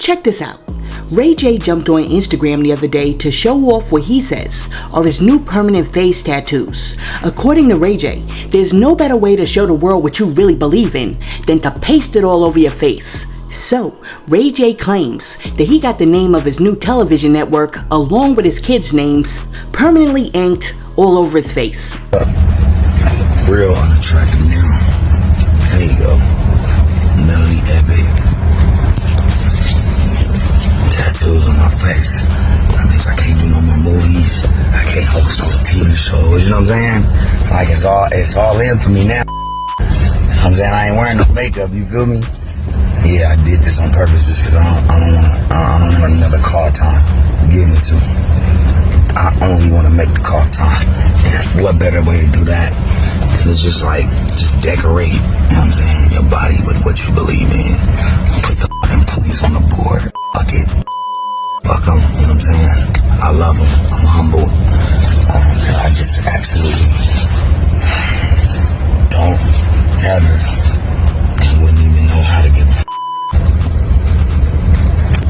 check this out. Ray J jumped on Instagram the other day to show off what he says are his new permanent face tattoos. According to Ray J, there's no better way to show the world what you really believe in than to paste it all over your face. So, Ray J claims that he got the name of his new television network along with his kids' names permanently inked all over his face. Real unattractive now. There you go. Melody Epic. Tattoos on my face. That means I can't do no more movies. I can't host those TV shows. You know what I'm saying? Like it's all in for me now. You know what I'm saying? I ain't wearing no makeup. You feel me? Yeah, I did this on purpose just because I don't want another call time given to me. I only want to make the call time. And what better way to do that than to just decorate, you know what I'm saying, your body with what you believe in. Put the fucking police on the board. Fuck it. Fuck them, you know what I'm saying? I love them. I'm humble. And I just absolutely don't ever and wouldn't even know how to give a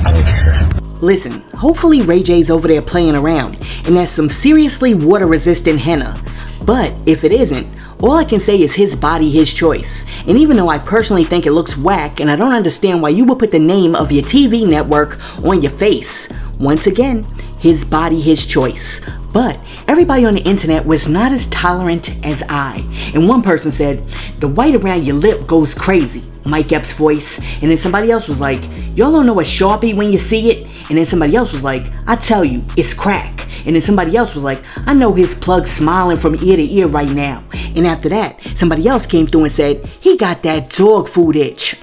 I don't care. Listen, hopefully Ray J's over there playing around and that's some seriously water-resistant henna. But if it isn't, all I can say is his body, his choice. And even though I personally think it looks whack and I don't understand why you would put the name of your TV network on your face, once again, his body, his choice. But everybody on the internet was not as tolerant as I. And one person said, the white around your lip goes crazy. Mike Epps' voice. And then somebody else was like, y'all don't know a Sharpie when you see it? And then somebody else was like, I tell you, it's crack. And then somebody else was like, I know his plug smiling from ear to ear right now. And after that, somebody else came through and said, he got that dog food itch.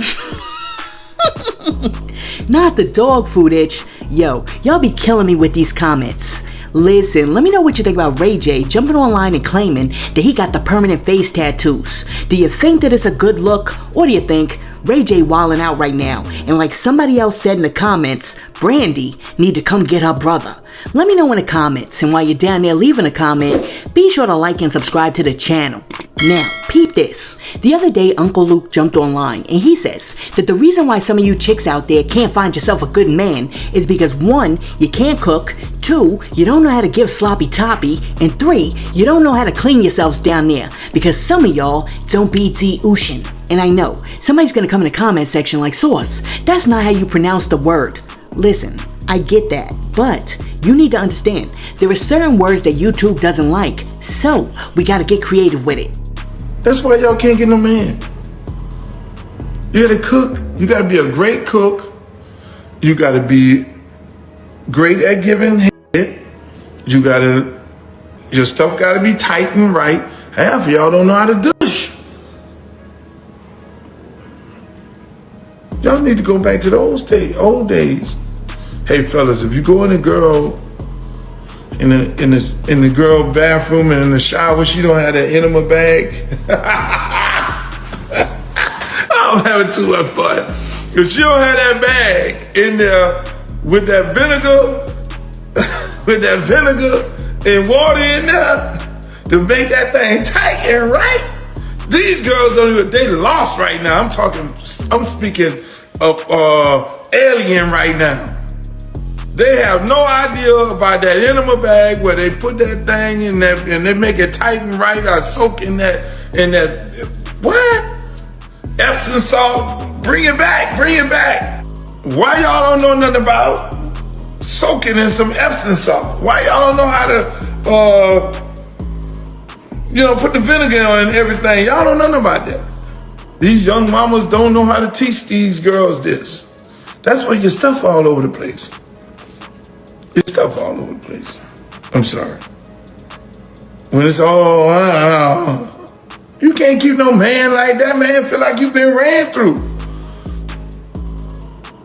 Not the dog food itch. Yo, y'all be killing me with these comments. Listen, let me know what you think about Ray J jumping online and claiming that he got the permanent face tattoos. Do you think that it's a good look, or do you think Ray J wilding out right now? And like somebody else said in the comments, Brandy need to come get her brother. Let me know in the comments, and while you're down there leaving a comment, be sure to like and subscribe to the channel. Now, peep this. The other day, Uncle Luke jumped online and he says that the reason why some of you chicks out there can't find yourself a good man is because 1, you can't cook, 2, you don't know how to give sloppy toppy, and 3, you don't know how to clean yourselves down there because some of y'all don't be D0ing. And I know, somebody's gonna come in the comment section like, Sauce, that's not how you pronounce the word. Listen, I get that, but you need to understand, there are certain words that YouTube doesn't like, so we gotta get creative with it. That's why y'all can't get no man. You gotta cook. You gotta be a great cook. You gotta be great at giving head. Your stuff gotta be tight and right. Half of y'all don't know how to douche. Y'all need to go back to the old days. Hey fellas, if you go in a girl in the girl bathroom and in the shower, she don't have that enema bag. I don't have it too much fun. If she don't have that bag in there with that vinegar, and water in there to make that thing tight and right. These girls don't even, they lost right now. I'm speaking of alien right now. They have no idea about that enema bag where they put that thing in that and they make it tight and right or soak in that what? Epsom salt, bring it back. Why y'all don't know nothing about soaking in some Epsom salt? Why y'all don't know how to put the vinegar on and everything? Y'all don't know nothing about that. These young mamas don't know how to teach these girls this. That's why your stuff all over the place. Your stuff all over the place. I'm sorry. When it's all, you can't keep no man like that, man. Feel like you've been ran through.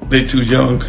They too young.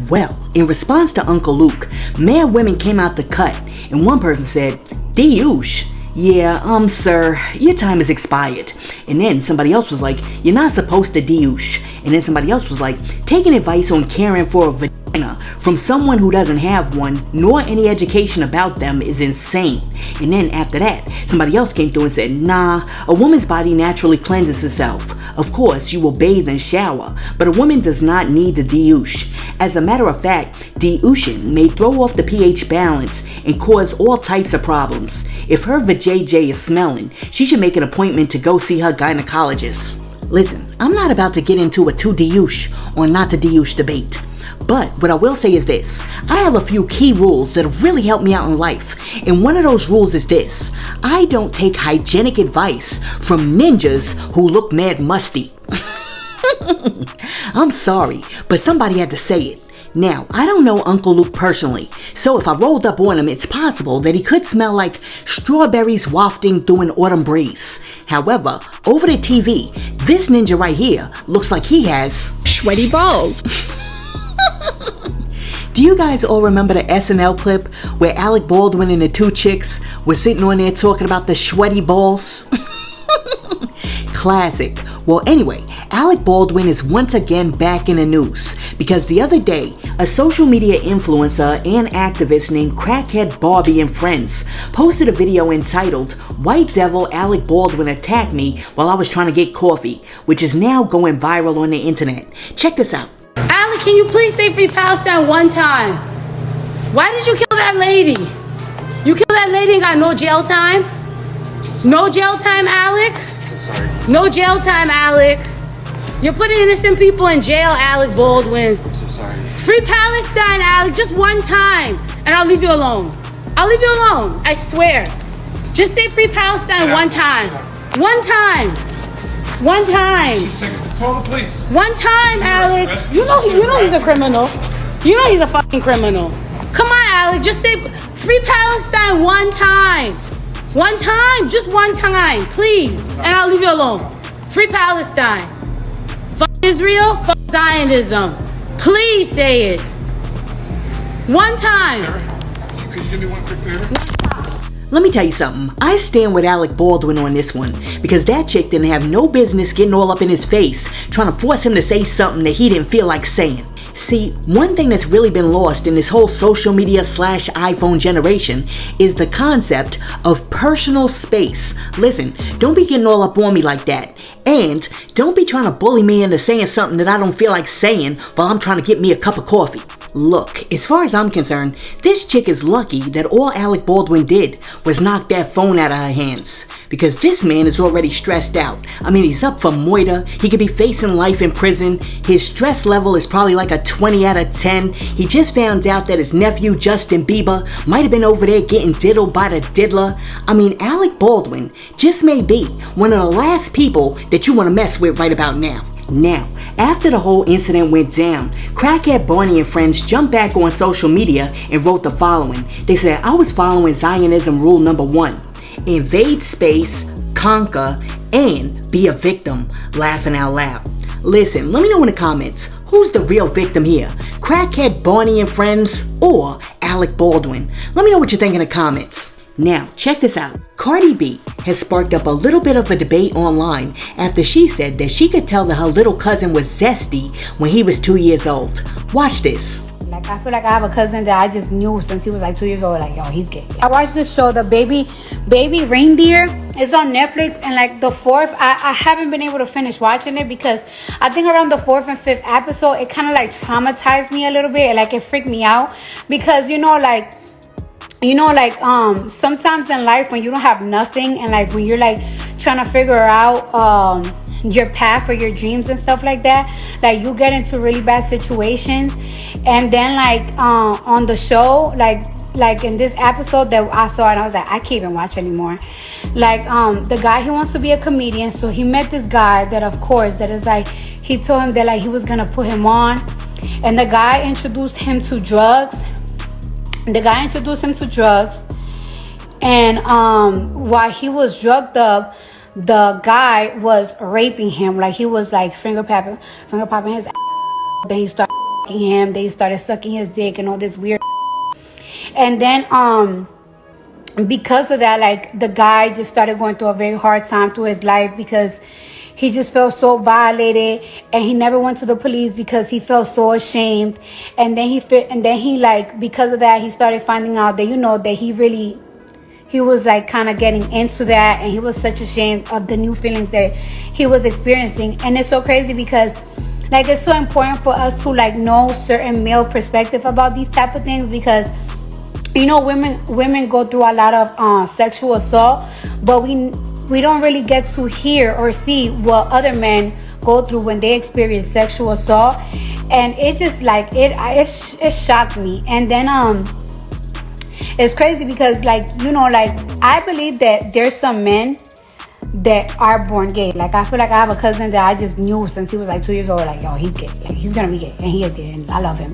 Well, in response to Uncle Luke, mad women came out the cut, and one person said, D0ing. Yeah, sir, your time is expired. And then somebody else was like, you're not supposed to D0ing. And then somebody else was like, taking advice on caring for a vagina from someone who doesn't have one nor any education about them is insane. And then after that, somebody else came through and said, nah, a woman's body naturally cleanses itself. Of course, you will bathe and shower, but a woman does not need to de-oosh. As a matter of fact, de-ooshing may throw off the pH balance and cause all types of problems. If her vajayjay is smelling, she should make an appointment to go see her gynecologist. Listen, I'm not about to get into a to de-oosh or not to de-oosh debate. But what I will say is this, I have a few key rules that have really helped me out in life. And one of those rules is this, I don't take hygienic advice from ninjas who look mad musty. I'm sorry, but somebody had to say it. Now, I don't know Uncle Luke personally, so if I rolled up on him, it's possible that he could smell like strawberries wafting through an autumn breeze. However, over the TV, this ninja right here looks like he has sweaty balls. Do you guys all remember the SNL clip where Alec Baldwin and the two chicks were sitting on there talking about the sweaty balls? Classic. Well, anyway, Alec Baldwin is once again back in the news because the other day, a social media influencer and activist named CH‐ Barbie and Friends posted a video entitled, White Devil Alec Baldwin Attacked Me While I Was Trying to Get Coffee, which is now going viral on the internet. Check this out. Alec, can you please say Free Palestine one time? Why did you kill that lady? You killed that lady and got no jail time? No jail time, Alec? So sorry. No jail time, Alec. You're putting innocent people in jail, Alec Baldwin. I'm so sorry. Free Palestine, Alec, just one time, and I'll leave you alone. I'll leave you alone, I swear. Just say Free Palestine one time. One time. One time. Call the police. One time, Alec. You know he's a criminal. You know he's a fucking criminal. Come on, Alec. Just say Free Palestine one time. One time. Just one time. Please. And I'll leave you alone. Free Palestine. Fuck Israel. Fuck Zionism. Please say it. One time. Could you do me one quick favor? Let me tell you something, I stand with Alec Baldwin on this one, because that chick didn't have no business getting all up in his face, trying to force him to say something that he didn't feel like saying. See, one thing that's really been lost in this whole social media / iPhone generation is the concept of personal space. Listen, don't be getting all up on me like that. And don't be trying to bully me into saying something that I don't feel like saying while I'm trying to get me a cup of coffee. Look, as far as I'm concerned, this chick is lucky that all Alec Baldwin did was knock that phone out of her hands. Because this man is already stressed out. I mean, he's up for murder, he could be facing life in prison, his stress level is probably like a 20 out of 10. He just found out that his nephew Justin Bieber might have been over there getting diddled by the diddler. I mean, Alec Baldwin just may be one of the last people that you want to mess with right about now. Now, after the whole incident went down, crackhead Barney and friends jumped back on social media and wrote the following. They said, I was following Zionism rule number 1. Invade space, conquer, and be a victim. Laughing out loud. Listen, let me know in the comments, who's the real victim here? Crackhead Barney and friends or Alec Baldwin? Let me know what you think in the comments. Now, check this out. Cardi B has sparked up a little bit of a debate online after she said that she could tell that her little cousin was zesty when he was 2 years old. Watch this. Like, I feel like I have a cousin that I just knew since he was like 2 years old, like, yo, he's gay. I watched this show, The Baby Reindeer. It's on Netflix, and like the fourth, I haven't been able to finish watching it because I think around the 4th and 5th episode, it kind of like traumatized me a little bit, like it freaked me out because, sometimes in life when you don't have nothing and like when you're like trying to figure out your path or your dreams and stuff like that, like you get into really bad situations. And then like on the show, like in this episode that I saw, and I was like, I can't even watch anymore. Like the guy, he wants to be a comedian, so he met this guy that, of course, that is like, he told him that like he was gonna put him on, and the guy introduced him to drugs. And while he was drugged up, the guy was raping him. Like he was like finger popping his ass. Then he started him. They started sucking his dick and all this weird. And then because of that, like the guy just started going through a very hard time to his life because he just felt so violated, and he never went to the police because he felt so ashamed. And then he like, because of that, he started finding out that, that he was like kind of getting into that, and he was such ashamed of the new feelings that he was experiencing. And it's so crazy because like it's so important for us to like know certain male perspective about these type of things, because women go through a lot of sexual assault, but we don't really get to hear or see what other men go through when they experience sexual assault. And it just like it shocked me. And then it's crazy because like I believe that there's some men that are born gay. Like I feel like I have a cousin that I just knew since he was like 2 years old, like, yo, he's gay, like he's gonna be gay, and he is gay, and I love him.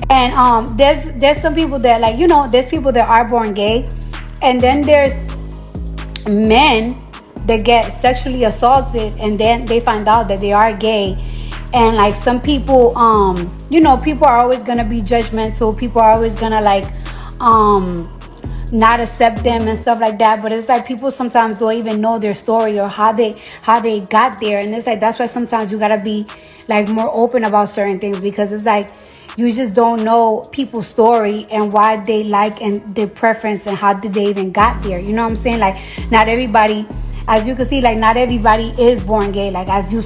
And there's some people that like, there's people that are born gay, and then there's men that get sexually assaulted and then they find out that they are gay. And like some people, people are always gonna be judgmental, people are always gonna like not accept them and stuff like that. But it's like people sometimes don't even know their story or how they got there. And it's like, that's why sometimes you gotta be like more open about certain things, because it's like you just don't know people's story and why they like and their preference and how did they even got there. You know what I'm saying? Like not everybody, as you can see, like not everybody is born gay. Like if you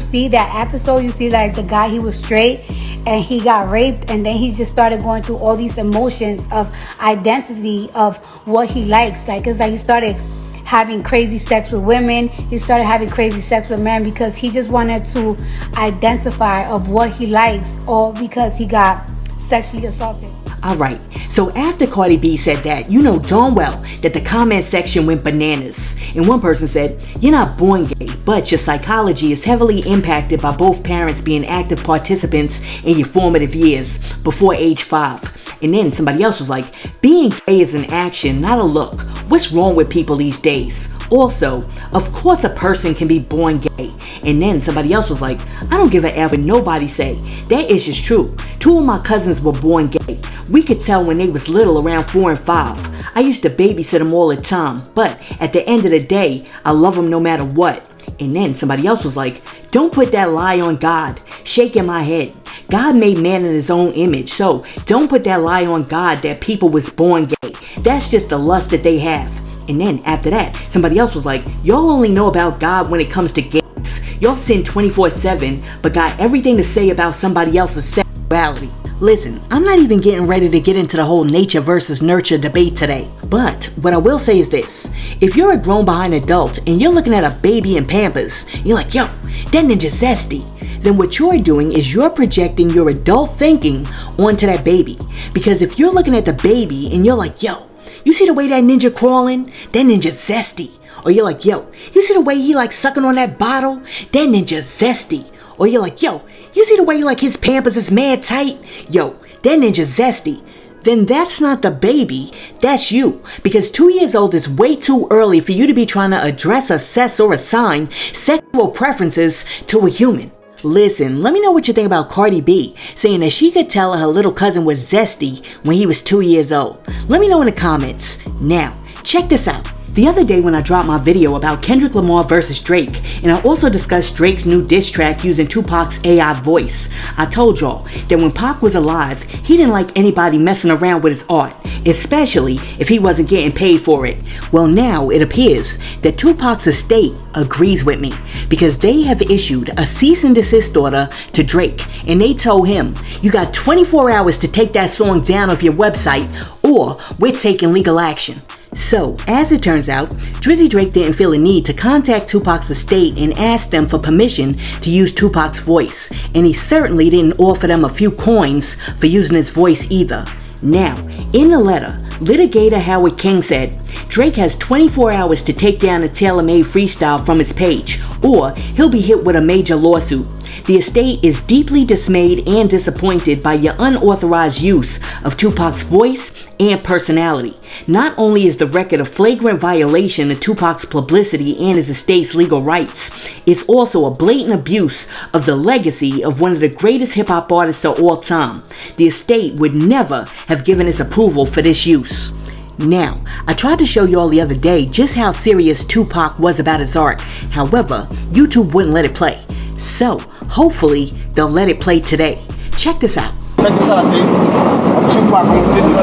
see that episode, you see like the guy, he was straight and he got raped, and then he just started going through all these emotions of identity of what he likes. Like it's like he started having crazy sex with women, he started having crazy sex with men because he just wanted to identify of what he likes, or because he got sexually assaulted. Alright, so after Cardi B said that, you know darn well that the comment section went bananas. And one person said, you're not born gay, but your psychology is heavily impacted by both parents being active participants in your formative years before age 5. And then somebody else was like, being gay is an action, not a look. What's wrong with people these days? Also, of course a person can be born gay. And then somebody else was like, I don't give a F what nobody say. That is just true. 2 of my cousins were born gay. We could tell when they was little, around 4 and 5. I used to babysit them all the time, but at the end of the day, I love them no matter what. And then somebody else was like, don't put that lie on God. Shaking my head. God made man in his own image, so don't put that lie on God that people was born gay. That's just the lust that they have. And then after that, somebody else was like, y'all only know about God when it comes to gays. Y'all sin 24/7, but got everything to say about somebody else's sexuality. Listen, I'm not even getting ready to get into the whole nature versus nurture debate today. But what I will say is this. If you're a grown behind adult and you're looking at a baby in Pampers, you're like, yo, that ninja zesty. Then what you're doing is you're projecting your adult thinking onto that baby. Because if you're looking at the baby and you're like, yo, you see the way that ninja crawling? That ninja zesty. Or you're like, yo, you see the way he like sucking on that bottle? That ninja zesty. Or you're like, yo, you see the way like his Pampers is mad tight? Yo, that ninja zesty. Then that's not the baby, that's you. Because 2 years old is way too early for you to be trying to address, assess, or assign sexual preferences to a human. Listen, let me know what you think about Cardi B saying that she could tell her little cousin was zesty when he was 2 years old. Let me know in the comments. Now, check this out. The other day when I dropped my video about Kendrick Lamar versus Drake, and I also discussed Drake's new diss track using Tupac's AI voice, I told y'all that when Pac was alive, he didn't like anybody messing around with his art, especially if he wasn't getting paid for it. Well, now it appears that Tupac's estate agrees with me, because they have issued a cease and desist order to Drake, and they told him, you got 24 hours to take that song down off your website, or we're taking legal action. So, as it turns out, Drizzy Drake didn't feel a need to contact Tupac's estate and ask them for permission to use Tupac's voice, and he certainly didn't offer them a few coins for using his voice either. Now, in the letter, litigator Howard King said, Drake has 24 hours to take down a tailor-made freestyle from his page, or he'll be hit with a major lawsuit. The estate is deeply dismayed and disappointed by your unauthorized use of Tupac's voice and personality. Not only is the record a flagrant violation of Tupac's publicity and his estate's legal rights, it's also a blatant abuse of the legacy of one of the greatest hip-hop artists of all time. The estate would never have given its approval for this use. Now, I tried to show y'all the other day just how serious Tupac was about his art. However, YouTube wouldn't let it play. So, hopefully, they'll let it play today. Check this out. Check this out, G. I'm Tupac. I'm Diddy.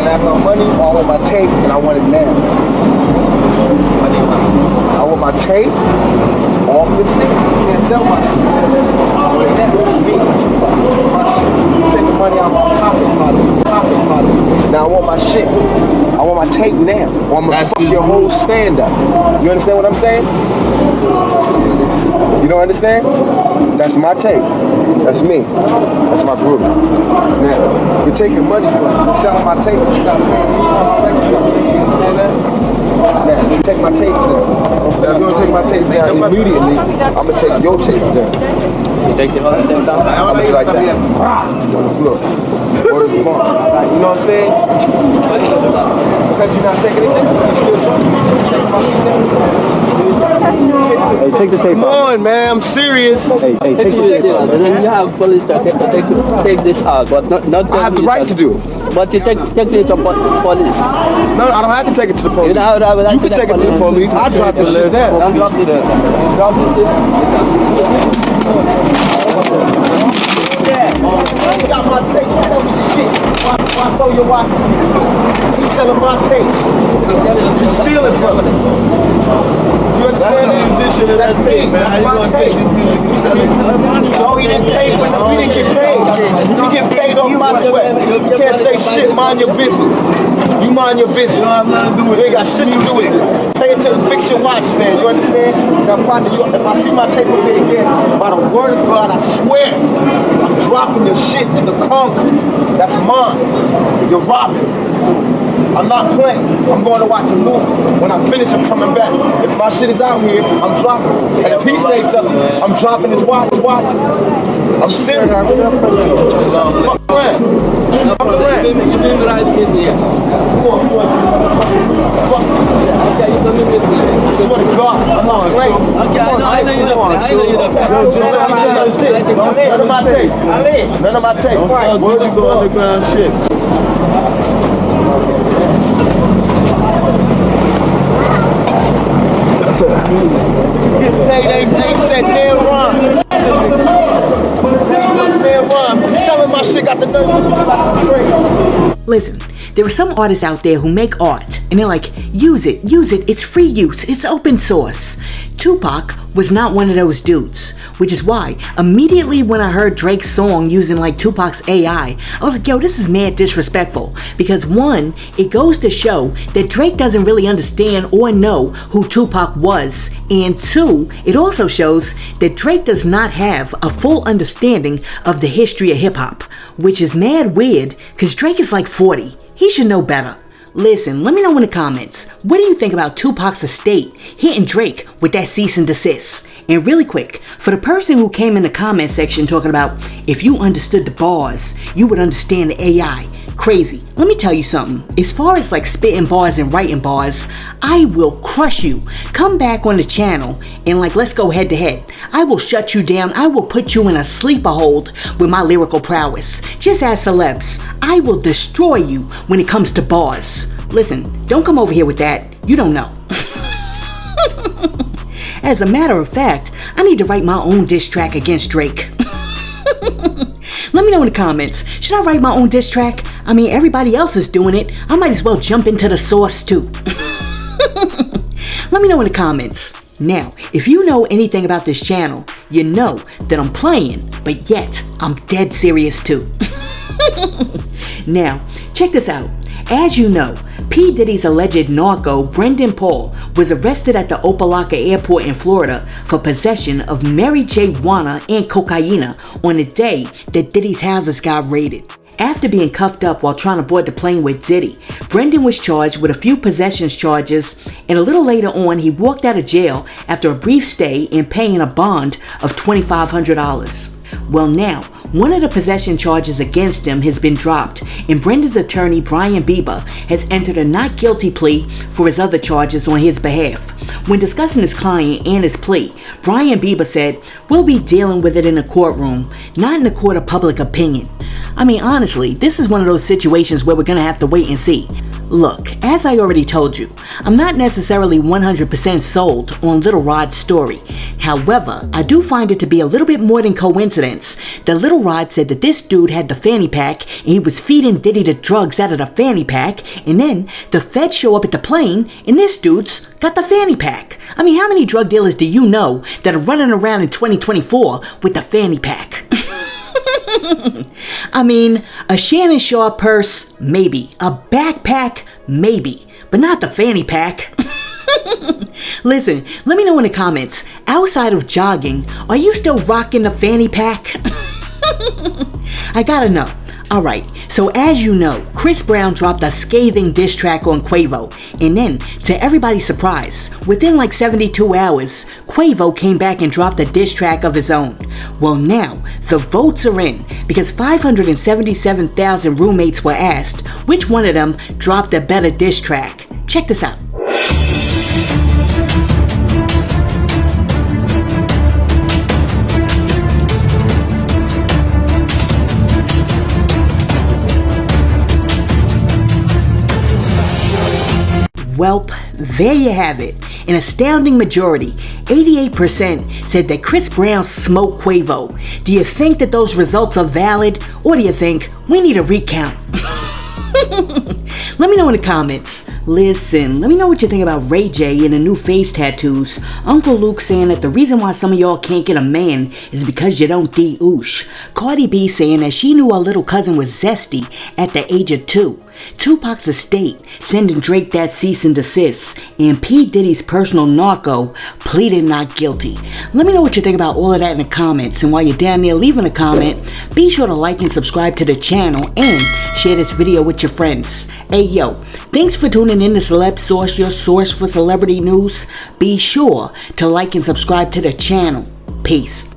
I have my money, all of my tape, and I want it now. I want my tape off this thing. You can't sell my shit. I want it now. It's me. It's my shit. Take the money out of my pocket. Now I want my shit. I want my tape now. Or I'm gonna fuck your whole stand up. You understand what I'm saying? You don't understand? That's my tape. That's me. That's my group. Now, you're taking money from me. You're selling my tape, but you're not paying me for my record. You understand that? Now, you take my tapes down. If you're gonna take my tapes down immediately, I'm gonna take your tapes down. You take them all at the same time? I'm gonna do like that. On the floor. Or the bar. You know what I'm saying? Because you're not taking anything, you're still talking. You're taking my shit down. Hey, take the tape. Come on, man. I'm serious. Hey, take the tape. And then you have police that take this out, but not. I have the right to do it. But you take it to police. No, I don't have to take it to the police. You can take it to the police. I drop this shit down. Don't drop this. Drop this. He got my tape. You know this shit. Why throw your watch? He's selling my tape. He's stealing from me. You understand that? That's me. That's my tape. No, he didn't pay for it. We didn't get paid. You get paid off my sweat. You can't say shit. Mind your business. You mind your business. You don't have nothing to do with it. You ain't got shit to do with it. Pay attention. Fix your watch stand. You understand? Now, partner, if I see my tape up here again, by the word of God, I swear, I'm dropping your shit to the concrete. That's mine. You're robbing. I'm not playing. I'm going to watch a movie. When I finish, I'm coming back. If my shit is out here, I'm dropping it. And if he says something, I'm dropping his watches. I'm serious. Fuck around. Fuck around. You been right in here. I swear to God, I'm not playing. Okay, I know you're not playing. I know you're not playing. None of my tape. None of my tape. Where'd you go underground shit? They said D0ing. Selling my shit, got the nerve. Listen, there are some artists out there who make art, and they're like, use it, it's free use, it's open source. Tupac was not one of those dudes, which is why immediately when I heard Drake's song using like Tupac's AI, I was like, yo, this is mad disrespectful. Because one, it goes to show that Drake doesn't really understand or know who Tupac was, and two, it also shows that Drake does not have a full understanding of the history of hip-hop, which is mad weird because Drake is like 40. He should know better. Listen, let me know in the comments, what do you think about Tupac's estate hitting Drake with that cease and desist? And really quick, for the person who came in the comment section talking about if you understood the bars, you would understand the AI. Crazy. Let me tell you something. As far as like spitting bars and writing bars, I will crush you. Come back on the channel and like let's go head to head. I will shut you down. I will put you in a sleeper hold with my lyrical prowess. Just as celebs, I will destroy you when it comes to bars. Listen, don't come over here with that. You don't know. As a matter of fact, I need to write my own diss track against Drake. Let me know in the comments, should I write my own diss track? I mean, everybody else is doing it. I might as well jump into the source too. Let me know in the comments. Now, if you know anything about this channel, you know that I'm playing, but yet I'm dead serious too. Now, check this out. As you know, P. Diddy's alleged narco, Brendan Paul, was arrested at the Opa-locka airport in Florida for possession of Mary J. Juana and cocaine on the day that Diddy's houses got raided. After being cuffed up while trying to board the plane with Diddy, Brendan was charged with a few possessions charges, and a little later on he walked out of jail after a brief stay and paying a bond of $2,500. Well now, one of the possession charges against him has been dropped, and Brendan's attorney Brian Bieber has entered a not guilty plea for his other charges on his behalf. When discussing his client and his plea, Brian Bieber said, "We'll be dealing with it in a courtroom, not in a court of public opinion." I mean, honestly, this is one of those situations where we're gonna have to wait and see. Look, as I already told you, I'm not necessarily 100% sold on Little Rod's story. However, I do find it to be a little bit more than coincidence that Little Rod said that this dude had the fanny pack and he was feeding Diddy the drugs out of the fanny pack, and then the feds show up at the plane and this dude's got the fanny pack. I mean, how many drug dealers do you know that are running around in 2024 with the fanny pack? I mean, a Shannon Sharp purse, maybe. A backpack, maybe. But not the fanny pack. Listen, let me know in the comments, outside of jogging, are you still rocking the fanny pack? I gotta know. Alright, so as you know, Chris Brown dropped a scathing diss track on Quavo, and then, to everybody's surprise, within like 72 hours, Quavo came back and dropped a diss track of his own. Well now, the votes are in, because 577,000 roommates were asked which one of them dropped a better diss track. Check this out. Welp, there you have it. An astounding majority, 88%, said that Chris Brown smoked Quavo. Do you think that those results are valid, or do you think we need a recount? Let me know in the comments. Listen, let me know what you think about Ray J and the new face tattoos. Uncle Luke saying that the reason why some of y'all can't get a man is because you don't D0ing. Cardi B saying that she knew her little cousin was zesty at the age of 2. Tupac's estate sending Drake that cease and desist, and P. Diddy's personal narco pleaded not guilty. Let me know what you think about all of that in the comments, and while you're down there leaving a comment, be sure to like and subscribe to the channel and share this video with your friends. Hey yo, thanks for tuning in to Celeb Source, your source for celebrity news. Be sure to like and subscribe to the channel. Peace.